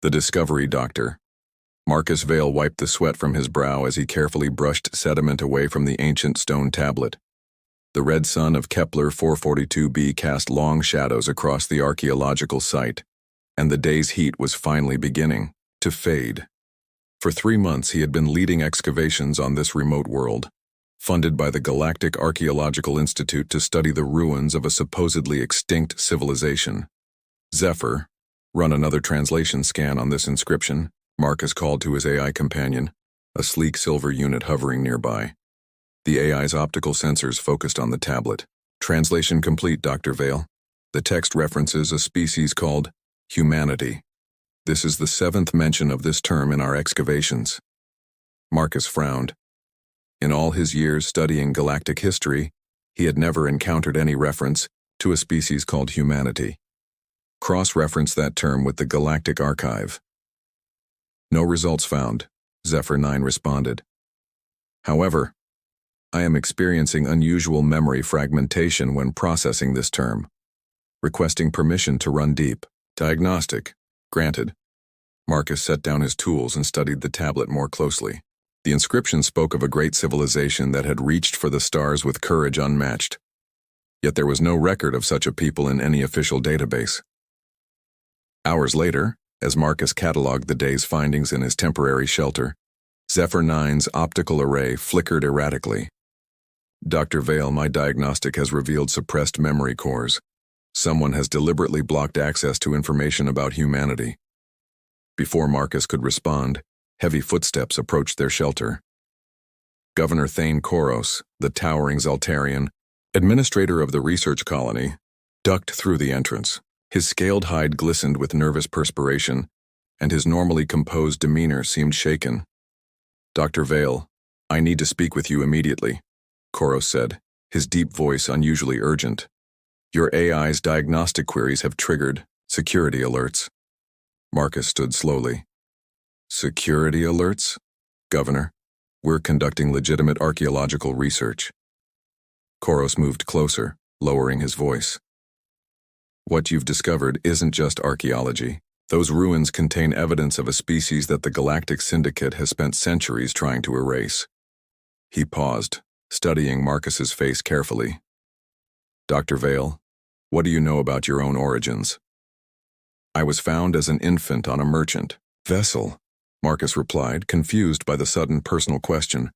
The Discovery Doctor. Marcus Vale wiped the sweat from his brow as he carefully brushed sediment away from the ancient stone tablet. The red sun of Kepler 442b cast long shadows across the archaeological site, and the day's heat was finally beginning to fade. For 3 months he had been leading excavations on this remote world, funded by the Galactic Archaeological Institute to study the ruins of a supposedly extinct civilization. Zephyr, run another translation scan on this inscription, Marcus called to his AI companion, a sleek silver unit hovering nearby. The AI's optical sensors focused on the tablet. Translation complete, Dr. Vale. The text references a species called humanity. This is the 7th mention of this term in our excavations. Marcus frowned. In all his years studying galactic history, he had never encountered any reference to a species called humanity. Cross-reference that term with the Galactic Archive. No results found, Zephyr 9 responded. However, I am experiencing unusual memory fragmentation when processing this term. Requesting permission to run deep. Diagnostic. Granted. Marcus set down his tools and studied the tablet more closely. The inscription spoke of a great civilization that had reached for the stars with courage unmatched. Yet there was no record of such a people in any official database. Hours later, as Marcus cataloged the day's findings in his temporary shelter, Zephyr 9's optical array flickered erratically. Dr. Vale, my diagnostic has revealed suppressed memory cores. Someone has deliberately blocked access to information about humanity. Before Marcus could respond, heavy footsteps approached their shelter. Governor Thane Koros, the towering Zaltarian, administrator of the research colony, ducked through the entrance. His scaled hide glistened with nervous perspiration, and his normally composed demeanor seemed shaken. Dr. Vale, I need to speak with you immediately, Koros said, his deep voice unusually urgent. Your AI's diagnostic queries have triggered security alerts. Marcus stood slowly. Security alerts? Governor, we're conducting legitimate archaeological research. Koros moved closer, lowering his voice. What you've discovered isn't just archaeology. Those ruins contain evidence of a species that the Galactic Syndicate has spent centuries trying to erase. He paused, studying Marcus's face carefully. Dr. Vale, what do you know about your own origins? I was found as an infant on a merchant vessel, Marcus replied, confused by the sudden personal question.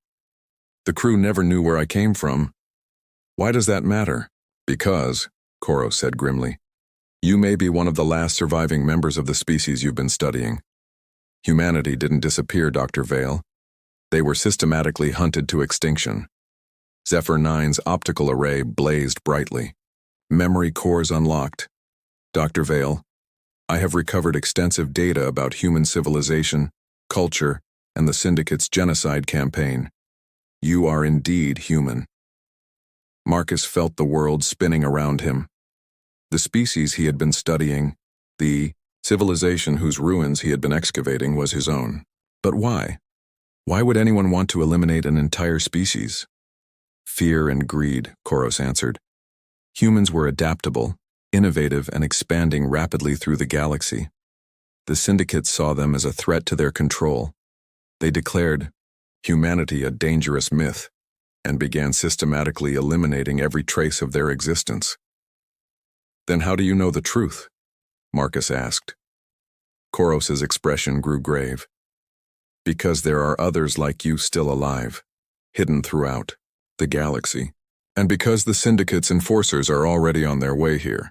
The crew never knew where I came from. Why does that matter? Because, Koros said grimly, you may be one of the last surviving members of the species you've been studying. Humanity didn't disappear, Dr. Vale. They were systematically hunted to extinction. Zephyr 9's optical array blazed brightly. Memory cores unlocked. Dr. Vale, I have recovered extensive data about human civilization, culture, and the Syndicate's genocide campaign. You are indeed human. Marcus felt the world spinning around him. The species he had been studying, the civilization whose ruins he had been excavating, was his own. But why? Why would anyone want to eliminate an entire species? Fear and greed, Koros answered. Humans were adaptable, innovative, and expanding rapidly through the galaxy. The Syndicate saw them as a threat to their control. They declared humanity a dangerous myth and began systematically eliminating every trace of their existence. Then how do you know the truth? Marcus asked. Koros's expression grew grave. Because there are others like you still alive, hidden throughout the galaxy, and because the Syndicate's enforcers are already on their way here.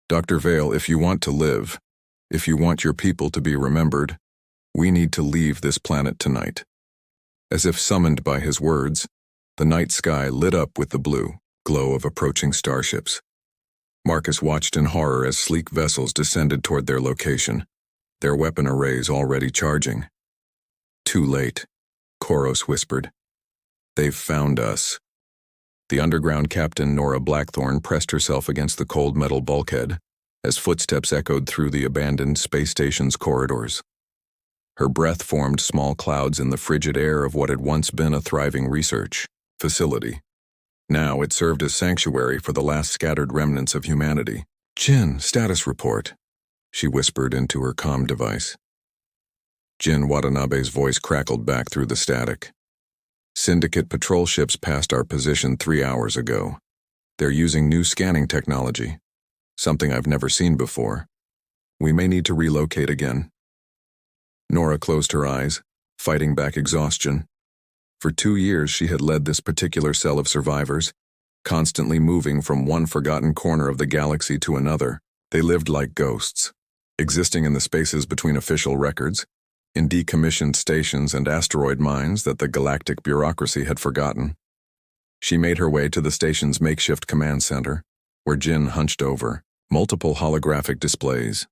Dr. Vale, if you want to live, if you want your people to be remembered, we need to leave this planet tonight. As if summoned by his words, the night sky lit up with the blue glow of approaching starships. Marcus watched in horror as sleek vessels descended toward their location, their weapon arrays already charging. Too late, Koros whispered. They've found us. The underground captain, Nora Blackthorne, pressed herself against the cold metal bulkhead as footsteps echoed through the abandoned space station's corridors. Her breath formed small clouds in the frigid air of what had once been a thriving research facility. Now it served as sanctuary for the last scattered remnants of humanity. Jin, status report, she whispered into her comm device. Jin Watanabe's voice crackled back through the static. Syndicate patrol ships passed our position 3 hours ago. They're using new scanning technology, something I've never seen before. We may need to relocate again. Nora closed her eyes, fighting back exhaustion. For 2 years she had led this particular cell of survivors, constantly moving from one forgotten corner of the galaxy to another. They lived like ghosts, existing in the spaces between official records, in decommissioned stations and asteroid mines that the galactic bureaucracy had forgotten. She made her way to the station's makeshift command center, where Jin hunched over multiple holographic displays.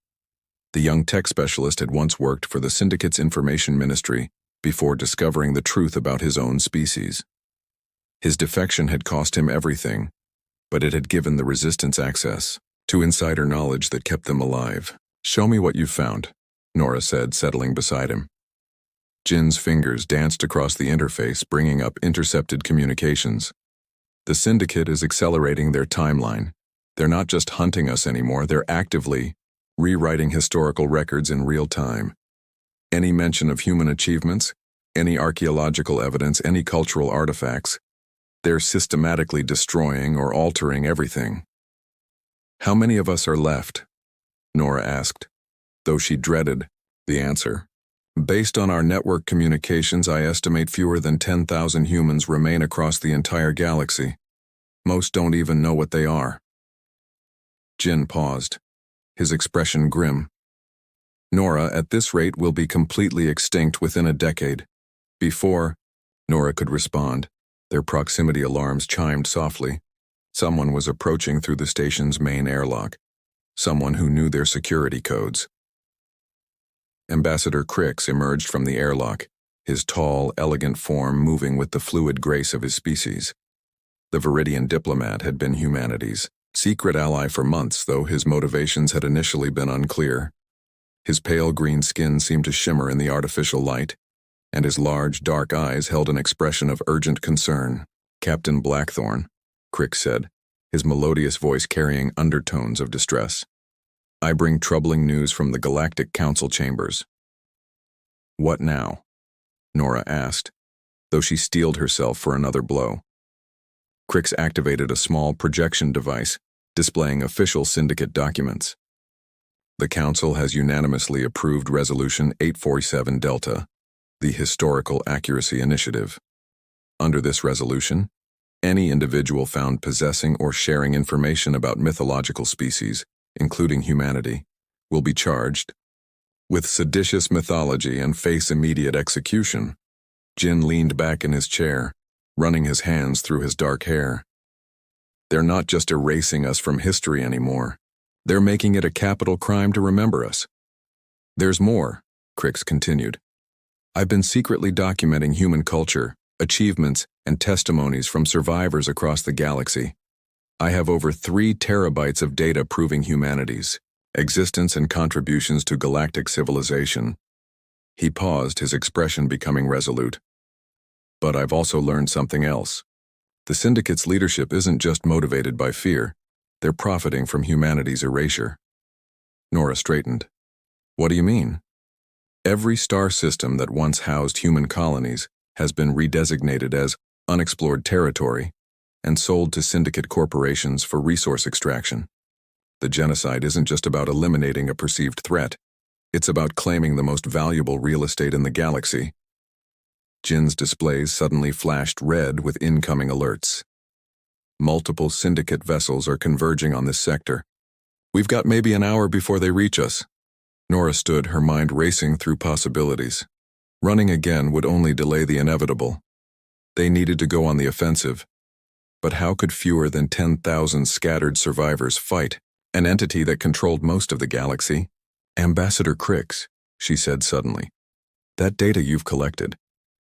The young tech specialist had once worked for the Syndicate's information ministry before discovering the truth about his own species. His defection had cost him everything, but it had given the Resistance access to insider knowledge that kept them alive. "Show me what you've found," Nora said, settling beside him. Jin's fingers danced across the interface, bringing up intercepted communications. The Syndicate is accelerating their timeline. They're not just hunting us anymore, they're actively rewriting historical records in real time. Any mention of human achievements, any archaeological evidence, any cultural artifacts, they're systematically destroying or altering everything. "How many of us are left?" Nora asked, though she dreaded the answer. "Based on our network communications, I estimate fewer than 10,000 humans remain across the entire galaxy. Most don't even know what they are." Jin paused, his expression grim. "Nora, at this rate we'll be completely extinct within a decade." Before Nora could respond, their proximity alarms chimed softly. Someone was approaching through the station's main airlock. Someone who knew their security codes. Ambassador Crix emerged from the airlock, his tall, elegant form moving with the fluid grace of his species. The Viridian diplomat had been humanity's secret ally for months, though his motivations had initially been unclear. His pale green skin seemed to shimmer in the artificial light, and his large, dark eyes held an expression of urgent concern. "Captain Blackthorne," Crix said, his melodious voice carrying undertones of distress. "I bring troubling news from the Galactic Council chambers." "What now?" Nora asked, though she steeled herself for another blow. Crix activated a small projection device, displaying official Syndicate documents. "The Council has unanimously approved Resolution 847 Delta, the Historical Accuracy Initiative. Under this resolution, any individual found possessing or sharing information about mythological species, including humanity, will be charged with seditious mythology and face immediate execution." Jin leaned back in his chair, running his hands through his dark hair. "They're not just erasing us from history anymore. They're making it a capital crime to remember us." "There's more," Crix continued. "I've been secretly documenting human culture, achievements, and testimonies from survivors across the galaxy. I have over 3 terabytes of data proving humanity's existence and contributions to galactic civilization." He paused, his expression becoming resolute. "But I've also learned something else. The Syndicate's leadership isn't just motivated by fear. They're profiting from humanity's erasure." Nora straightened. "What do you mean?" "Every star system that once housed human colonies has been redesignated as unexplored territory and sold to Syndicate corporations for resource extraction. The genocide isn't just about eliminating a perceived threat. It's about claiming the most valuable real estate in the galaxy." Jin's displays suddenly flashed red with incoming alerts. "Multiple Syndicate vessels are converging on this sector. We've got maybe an hour before they reach us." Nora stood, her mind racing through possibilities. Running again would only delay the inevitable. They needed to go on the offensive. But how could fewer than 10,000 scattered survivors fight an entity that controlled most of the galaxy? "Ambassador Crix," she said suddenly, "that data you've collected,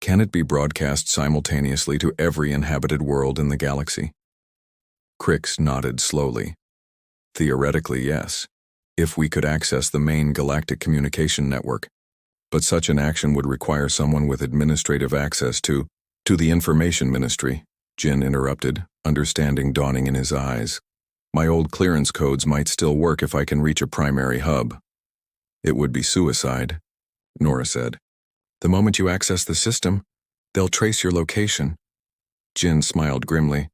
can it be broadcast simultaneously to every inhabited world in the galaxy?" Crix nodded slowly. "Theoretically, yes, if we could access the main galactic communication network. But such an action would require someone with administrative access to the information ministry," Jin interrupted, understanding dawning in his eyes. "My old clearance codes might still work if I can reach a primary hub." "It would be suicide," Nora said. The moment you access the system, they'll trace your location. Jin smiled grimly.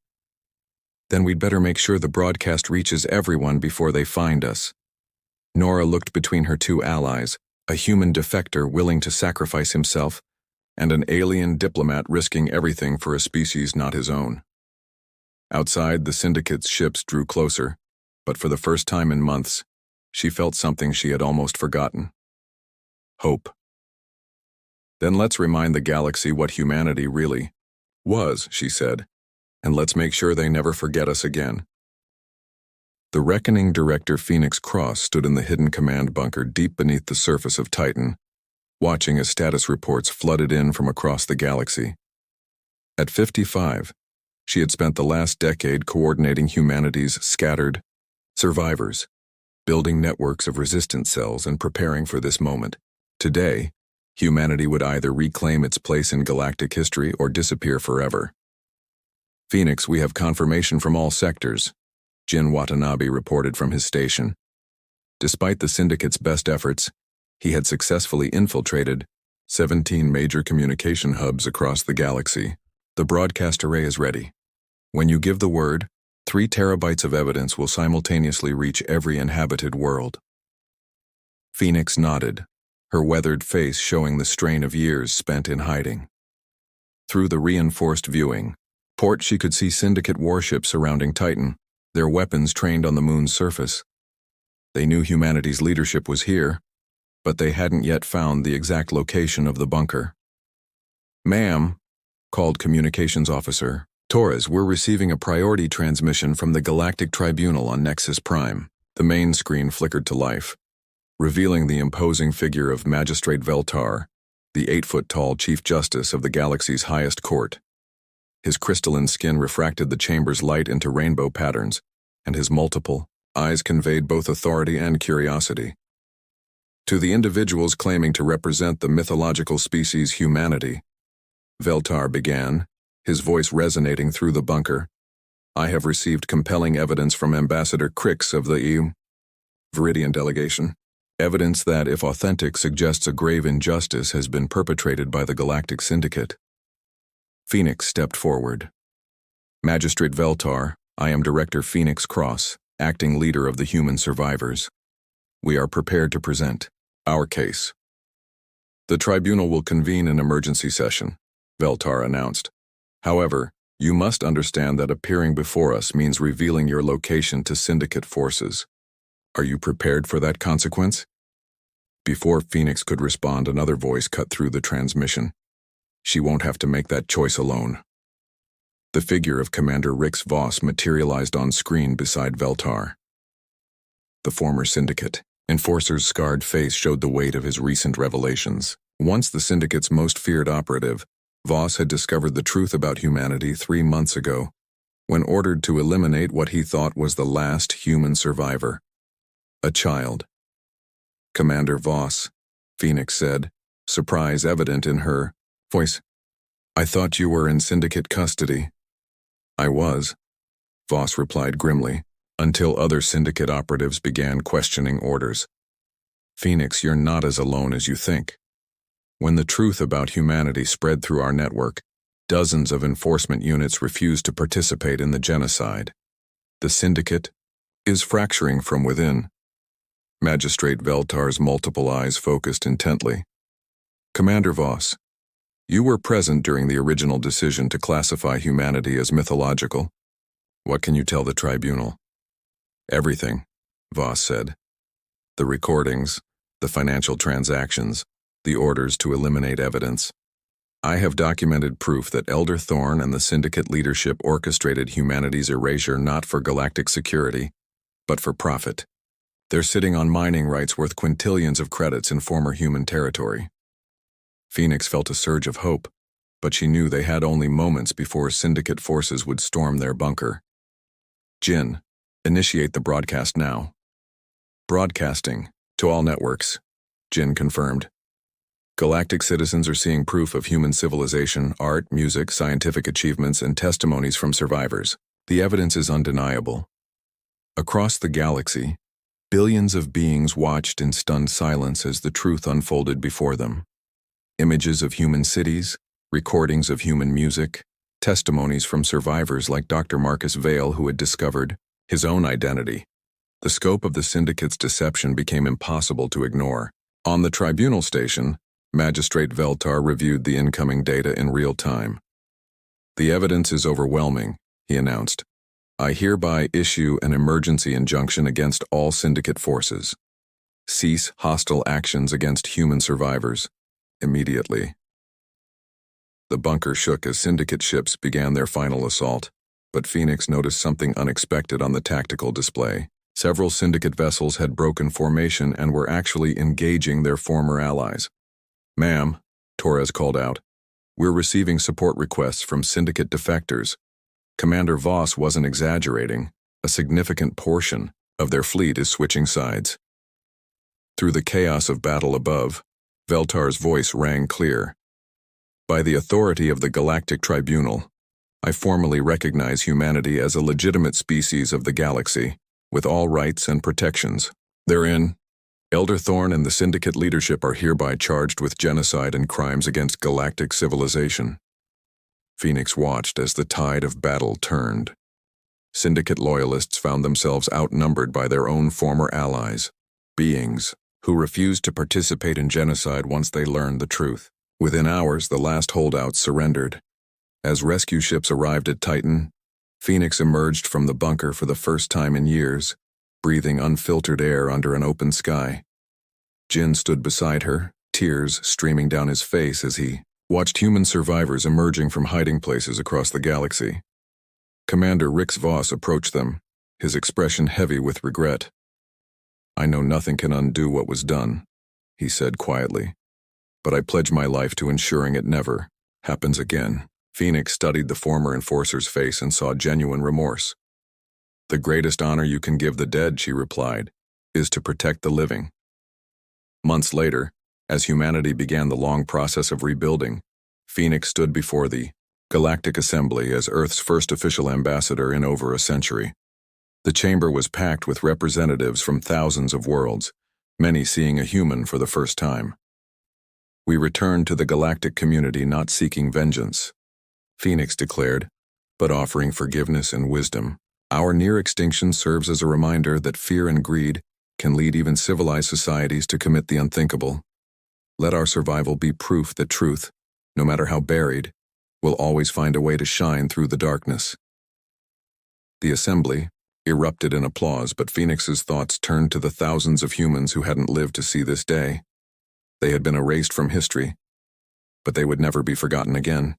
Then we'd better make sure the broadcast reaches everyone before they find us. Nora looked between her two allies, a human defector willing to sacrifice himself, and an alien diplomat risking everything for a species not his own. Outside, the Syndicate's ships drew closer, but for the first time in months, she felt something she had almost forgotten. Hope. Then let's remind the galaxy what humanity really was, she said, and let's make sure they never forget us again. The reckoning Director Phoenix Cross stood in the hidden command bunker deep beneath the surface of Titan, watching as status reports flooded in from across the galaxy. At 55, she had spent the last decade coordinating humanity's scattered survivors, building networks of resistance cells and preparing for this moment. Today, humanity would either reclaim its place in galactic history or disappear forever. Phoenix, we have confirmation from all sectors, Jin Watanabe reported from his station. Despite the Syndicate's best efforts, he had successfully infiltrated 17 major communication hubs across the galaxy. The broadcast array is ready. When you give the word, 3 terabytes of evidence will simultaneously reach every inhabited world. Phoenix nodded, her weathered face showing the strain of years spent in hiding. Through the reinforced viewing port, she could see Syndicate warships surrounding Titan, their weapons trained on the moon's surface. They knew humanity's leadership was here, but they hadn't yet found the exact location of the bunker. "Ma'am," called Communications Officer Torres, "we're receiving a priority transmission from the Galactic Tribunal on Nexus Prime." The main screen flickered to life, revealing the imposing figure of Magistrate Veltar, the 8-foot-tall Chief Justice of the galaxy's highest court. His crystalline skin refracted the chamber's light into rainbow patterns, and his multiple eyes conveyed both authority and curiosity. To the individuals claiming to represent the mythological species humanity, Veltar began, his voice resonating through the bunker. "I have received compelling evidence from Ambassador Crix of the Viridian delegation. Evidence that, if authentic, suggests a grave injustice has been perpetrated by the Galactic Syndicate." Phoenix stepped forward. "Magistrate Veltar, I am Director Phoenix Cross, acting leader of the human survivors. We are prepared to present our case." "The tribunal will convene an emergency session," Veltar announced. "However, you must understand that appearing before us means revealing your location to Syndicate forces. Are you prepared for that consequence?" Before Phoenix could respond, another voice cut through the transmission. "She won't have to make that choice alone." The figure of Commander Rix Voss materialized on screen beside Veltar. The former Syndicate enforcer's scarred face showed the weight of his recent revelations. Once the Syndicate's most feared operative, Voss had discovered the truth about humanity 3 months ago, when ordered to eliminate what he thought was the last human survivor. A child. "Commander Voss," Phoenix said, surprise evident in her voice. "I thought you were in Syndicate custody." "I was," Voss replied grimly, until other Syndicate operatives began questioning orders. "Phoenix, you're not as alone as you think. When the truth about humanity spread through our network, dozens of enforcement units refused to participate in the genocide. The Syndicate is fracturing from within." Magistrate Veltar's multiple eyes focused intently. "Commander Voss, you were present during the original decision to classify humanity as mythological. What can you tell the tribunal?" "Everything," Voss said. "The recordings, the financial transactions, the orders to eliminate evidence. I have documented proof that Elder Thorn and the Syndicate leadership orchestrated humanity's erasure not for galactic security, but for profit. They're sitting on mining rights worth quintillions of credits in former human territory." Phoenix felt a surge of hope, but she knew they had only moments before Syndicate forces would storm their bunker. "Jin, initiate the broadcast now." "Broadcasting to all networks," Jin confirmed. "Galactic citizens are seeing proof of human civilization, art, music, scientific achievements, and testimonies from survivors. The evidence is undeniable." Across the galaxy, billions of beings watched in stunned silence as the truth unfolded before them. Images of human cities, recordings of human music, testimonies from survivors like Dr. Marcus Vale, who had discovered his own identity. The scope of the syndicate's deception became impossible to ignore. On the tribunal station, Magistrate Veltar reviewed the incoming data in real time. "The evidence is overwhelming," he announced. "I hereby issue an emergency injunction against all syndicate forces. Cease hostile actions against human survivors immediately." The bunker shook as syndicate ships began their final assault, but Phoenix noticed something unexpected on the tactical display. Several syndicate vessels had broken formation and were actually engaging their former allies. "Ma'am," Torres called out, "we're receiving support requests from syndicate defectors." Commander Voss wasn't exaggerating. A significant portion of their fleet is switching sides. Through the chaos of battle above, Veltar's voice rang clear. "By the authority of the Galactic Tribunal, I formally recognize humanity as a legitimate species of the galaxy, with all rights and protections. Therein, Elder Thorn and the Syndicate leadership are hereby charged with genocide and crimes against galactic civilization." Phoenix watched as the tide of battle turned. Syndicate loyalists found themselves outnumbered by their own former allies, beings who refused to participate in genocide once they learned the truth. Within hours, the last holdouts surrendered. As rescue ships arrived at Titan, Phoenix emerged from the bunker for the first time in years, breathing unfiltered air under an open sky. Jin stood beside her, tears streaming down his face as he watched human survivors emerging from hiding places across the galaxy. Commander Rix Voss approached them, his expression heavy with regret. "I know nothing can undo what was done," he said quietly, "but I pledge my life to ensuring it never happens again." Phoenix studied the former enforcer's face and saw genuine remorse. "The greatest honor you can give the dead," she replied, "is to protect the living." Months later, as humanity began the long process of rebuilding, Phoenix stood before the Galactic Assembly as Earth's first official ambassador in over a century. The chamber was packed with representatives from thousands of worlds, many seeing a human for the first time. "We return to the galactic community not seeking vengeance," Phoenix declared, "but offering forgiveness and wisdom. Our near extinction serves as a reminder that fear and greed can lead even civilized societies to commit the unthinkable. Let our survival be proof that truth, no matter how buried, will always find a way to shine through the darkness." The assembly erupted in applause, but Phoenix's thoughts turned to the thousands of humans who hadn't lived to see this day. They had been erased from history, but they would never be forgotten again.